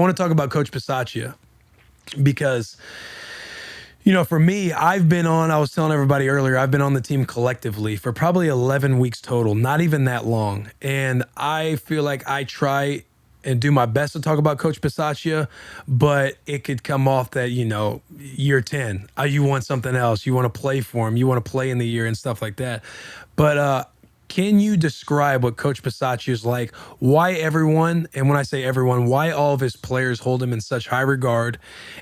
want to talk about Coach Bisaccia because, for me, I was telling everybody earlier, I've been on the team collectively for probably 11 weeks total, not even that long. And I feel like I try and do my best to talk about Coach Bisaccia, but it could come off that, year 10, you want something else. You want to play for him. You want to play in the year and stuff like that. But can you describe what Coach Bisaccia is like? Why everyone, and when I say everyone, why all of his players hold him in such high regard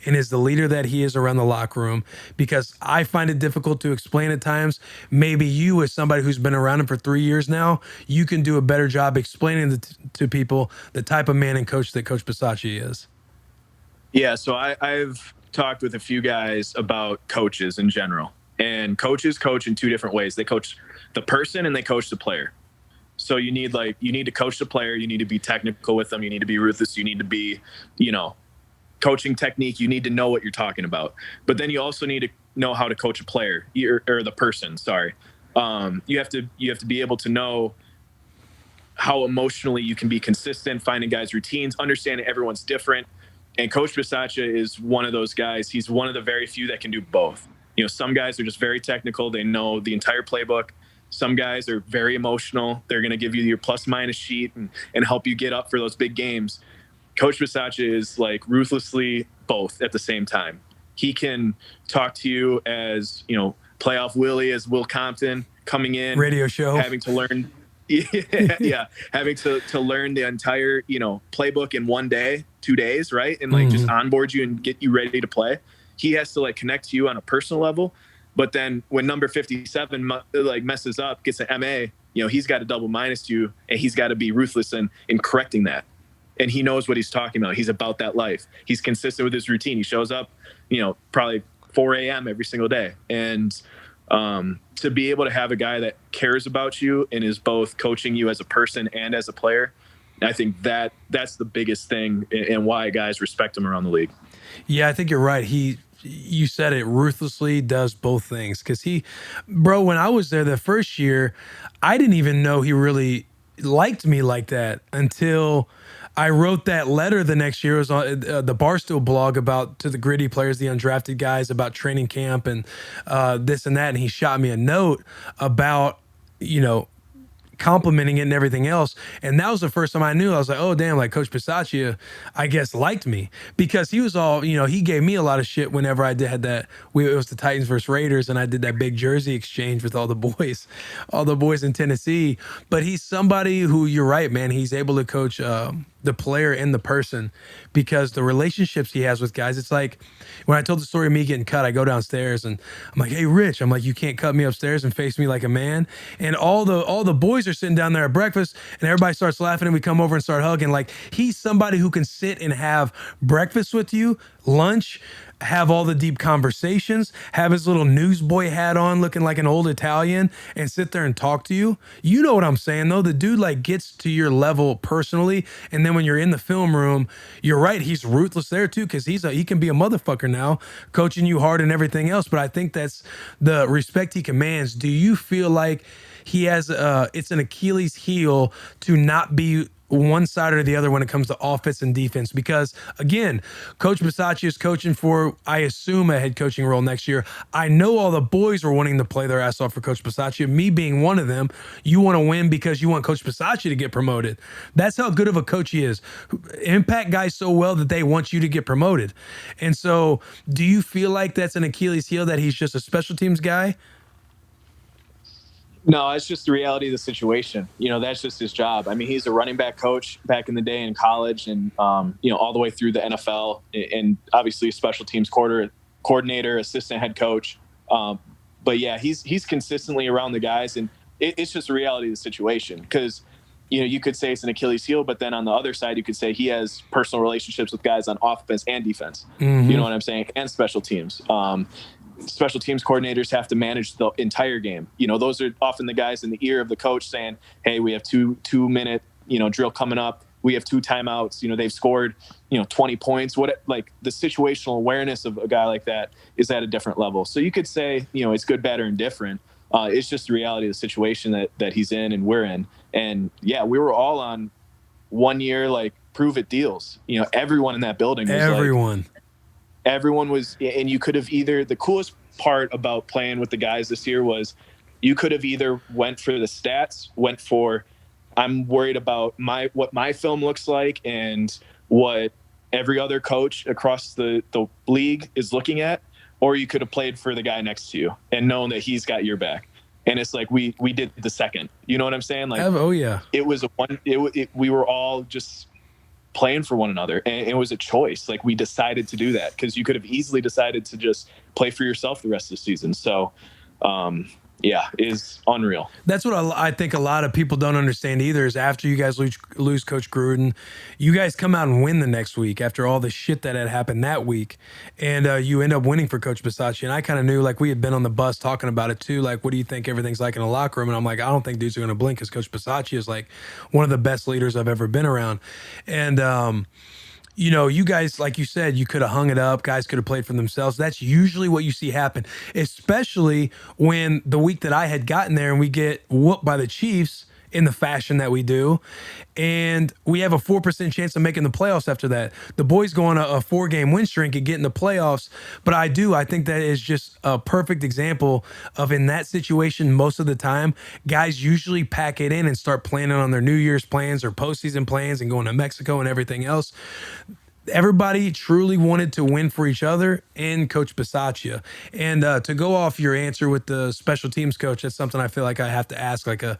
and is the leader that he is around the locker room? Because I find it difficult to explain at times. Maybe you, as somebody who's been around him for 3 years now, you can do a better job explaining to people the type of man and coach that Coach Bisaccia is. Yeah, so I've talked with a few guys about coaches in general. And coaches coach in two different ways. They coach the person and they coach the player. So you need to coach the player. You need to be technical with them. You need to be ruthless. You need to be, coaching technique. You need to know what you're talking about. But then you also need to know how to coach a player or the person. Sorry. You have to be able to know how emotionally you can be consistent, finding guys' routines, understanding everyone's different. And Coach Bisaccia is one of those guys. He's one of the very few that can do both. Some guys are just very technical. They know the entire playbook. Some guys are very emotional. They're going to give you your plus minus sheet and help you get up for those big games. Coach Bisaccia is like ruthlessly both at the same time. He can talk to you as, playoff Willie, as Will Compton coming in. Radio show. Having to learn. Having to learn the entire, playbook in 1 day, 2 days, right? And just onboard you and get you ready to play. He has to connect to you on a personal level. But then when number 57 messes up, gets an MA, he's got to double minus you, and he's got to be ruthless in correcting that. And he knows what he's talking about. He's about that life. He's consistent with his routine. He shows up, probably 4 a.m. every single day. And to be able to have a guy that cares about you and is both coaching you as a person and as a player, I think that's the biggest thing and why guys respect him around the league. Yeah, I think you're right. You said it, ruthlessly does both things. Because when I was there the first year, I didn't even know he really liked me like that until I wrote that letter the next year. It was on the Barstool blog to the gritty players, the undrafted guys, about training camp and this and that. And he shot me a note about, complimenting it and everything else. And that was the first time I knew. I was like, oh, damn, Coach Bisaccia, I guess, liked me, because he was all, he gave me a lot of shit whenever I had that. It was the Titans versus Raiders, and I did that big jersey exchange with all the boys in Tennessee. But he's somebody who, you're right, man, he's able to coach the player and the person, because the relationships he has with guys, it's like when I told the story of me getting cut, I go downstairs and I'm like, hey, Rich, I'm like, you can't cut me upstairs and face me like a man. And all the boys are sitting down there at breakfast and everybody starts laughing and we come over and start hugging. He's somebody who can sit and have breakfast with you, lunch, have all the deep conversations, have his little newsboy hat on looking like an old Italian, and sit there and talk to you. You know what I'm saying, though? The dude gets to your level personally, and then when you're in the film room, you're right, he's ruthless there too, because he can be a motherfucker now, coaching you hard and everything else. But I think that's the respect he commands. Do you feel like he has it's an Achilles heel to not be one side or the other when it comes to offense and defense? Because again, Coach Bisaccia is coaching for, I assume, a head coaching role next year. I know all the boys were wanting to play their ass off for Coach Bisaccia, me being one of them. You want to win because you want Coach Bisaccia to get promoted. That's how good of a coach he is. Impact guys so well that they want you to get promoted. And so do you feel like that's an Achilles heel, that he's just a special teams guy? No, it's just the reality of the situation. That's just his job. I mean, he's a running back coach back in the day in college, and all the way through the NFL, and obviously a special teams coordinator, assistant head coach. But yeah, he's consistently around the guys, and it's just the reality of the situation. Because you could say it's an Achilles heel, but then on the other side, you could say he has personal relationships with guys on offense and defense. Mm-hmm. You know what I'm saying? And special teams. Special teams coordinators have to manage the entire game. Those are often the guys in the ear of the coach saying, hey, we have two minute, drill coming up. We have 2 timeouts. They've scored, 20 points. The situational awareness of a guy like that is at a different level. So you could say, it's good, bad, or indifferent. It's just the reality of the situation that he's in and we're in. And yeah, we were all on 1 year, prove it deals. You know, everyone in that building was everyone was, and you could have either, the coolest part about playing with the guys this year was you could have either went for the stats, went for, I'm worried about what my film looks like and what every other coach across the league is looking at, or you could have played for the guy next to you and known that he's got your back. And it's like, we did the second, you know what I'm saying? Like, oh yeah, it was we were all just playing for one another, and it was a choice. Like, we decided to do that because you could have easily decided to just play for yourself the rest of the season. So, yeah, is unreal. That's what I think a lot of people don't understand either, is after you guys lose Coach Gruden, you guys come out and win the next week after all the shit that had happened that week. And you end up winning for Coach Bisaccia. And I kind of knew, like, we had been on the bus talking about it too. Like, what do you think everything's like in the locker room? And I'm like, I don't think dudes are going to blink, because Coach Bisaccia is like one of the best leaders I've ever been around. And, you know, you guys, like you said, you could have hung it up. Guys could have played for themselves. That's usually what you see happen, especially when the week that I had gotten there and we get whooped by the Chiefs in the fashion that we do, and we have a 4% chance of making the playoffs after that. The boys go on a 4-game win streak and get in the playoffs. But I think that is just a perfect example of, in that situation, most of the time, guys usually pack it in and start planning on their New Year's plans or postseason plans and going to Mexico and everything else. Everybody truly wanted to win for each other and Coach Bisaccia. And to go off your answer with the special teams coach, that's something I feel like I have to ask, like a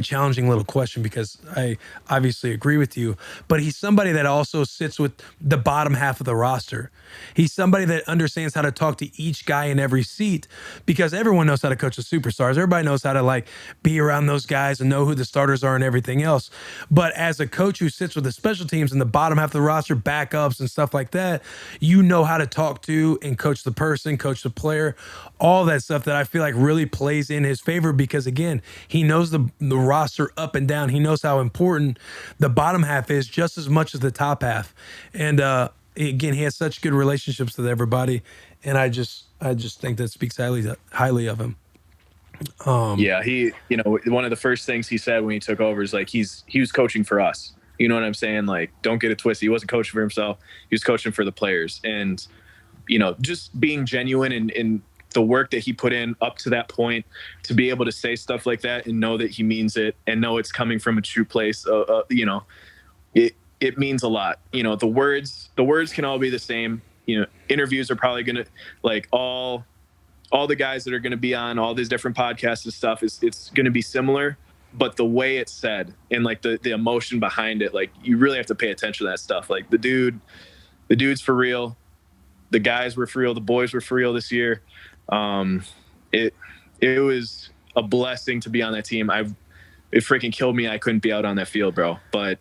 challenging little question, because I obviously agree with you. But he's somebody that also sits with the bottom half of the roster. He's somebody that understands how to talk to each guy in every seat, because everyone knows how to coach the superstars. Everybody knows how to, like, be around those guys and know who the starters are and everything else. But as a coach who sits with the special teams in the bottom half of the roster, backups and stuff like that, you know how to talk to and coach the person, coach the player, all that stuff that I feel like really plays in his favor, because again, he knows the roster up and down. He knows how important the bottom half is just as much as the top half. And again, he has such good relationships with everybody, and I just think that speaks highly of him. Yeah, he, you know, one of the first things he said when he took over is like, he was coaching for us. You know what I'm saying? Like, don't get it twisted. He wasn't coaching for himself. He was coaching for the players. And, you know, just being genuine in the work that he put in up to that point, to be able to say stuff like that and know that he means it and know it's coming from a true place, you know, it means a lot. You know, the words can all be the same. You know, interviews are probably going to, like, all the guys that are going to be on all these different podcasts and stuff, it's going to be similar. But the way it's said and, like, the emotion behind it, like, you really have to pay attention to that stuff. Like, the dude's for real. The guys were for real. The boys were for real this year. It was a blessing to be on that team. It freaking killed me I couldn't be out on that field, bro. But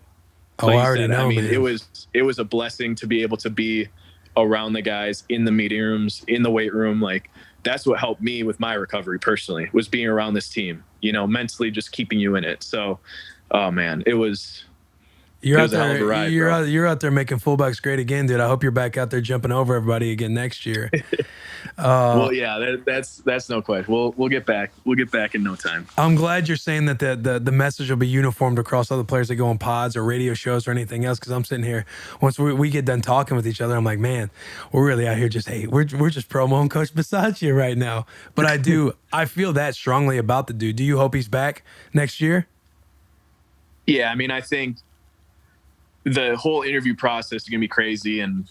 like I already know, man. it was a blessing to be able to be around the guys in the meeting rooms, in the weight room. Like, that's what helped me with my recovery personally, was being around this team, you know, mentally just keeping you in it. So, oh man, you're out there making fullbacks great again, dude. I hope you're back out there jumping over everybody again next year. Well, yeah, that's no question. We'll get back. We'll get back in no time. I'm glad you're saying that the message will be uniformed across all the players that go on pods or radio shows or anything else. Because I'm sitting here, once we get done talking with each other, I'm like, man, we're really out here just, hey, we're just promoting Coach Bisaccia right now. But I feel that strongly about the dude. Do you hope he's back next year? Yeah, I mean, I think the whole interview process is going to be crazy. And,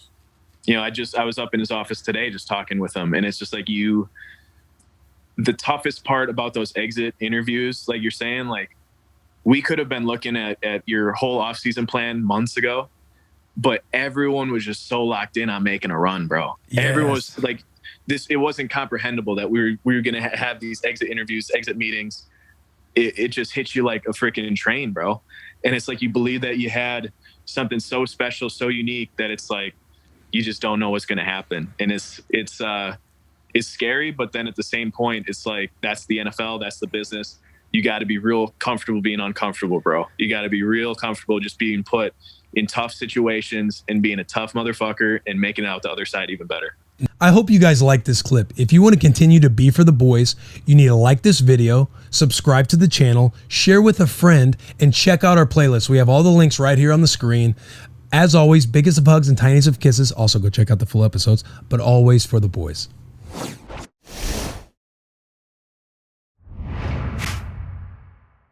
you know, I was up in his office today just talking with him, and it's just like, the toughest part about those exit interviews, like you're saying, like, we could have been looking at your whole offseason plan months ago, but everyone was just so locked in on making a run, bro. Yes. Everyone was like, it wasn't comprehensible that we were going to have these exit interviews, exit meetings. It just hits you like a freaking train, bro. And it's like, you believe that you had something so special, so unique, that it's like, you just don't know what's going to happen. And it's scary, but then at the same point, it's like, that's the NFL, that's the business. You got to be real comfortable being uncomfortable, bro. You got to be real comfortable just being put in tough situations and being a tough motherfucker and making it out the other side even better. I hope you guys like this clip. If you want to continue to be for the boys, you need to like this video, subscribe to the channel, share with a friend, and check out our playlist. We have all the links right here on the screen. As always, biggest of hugs and tiniest of kisses. Also, go check out the full episodes, but always for the boys.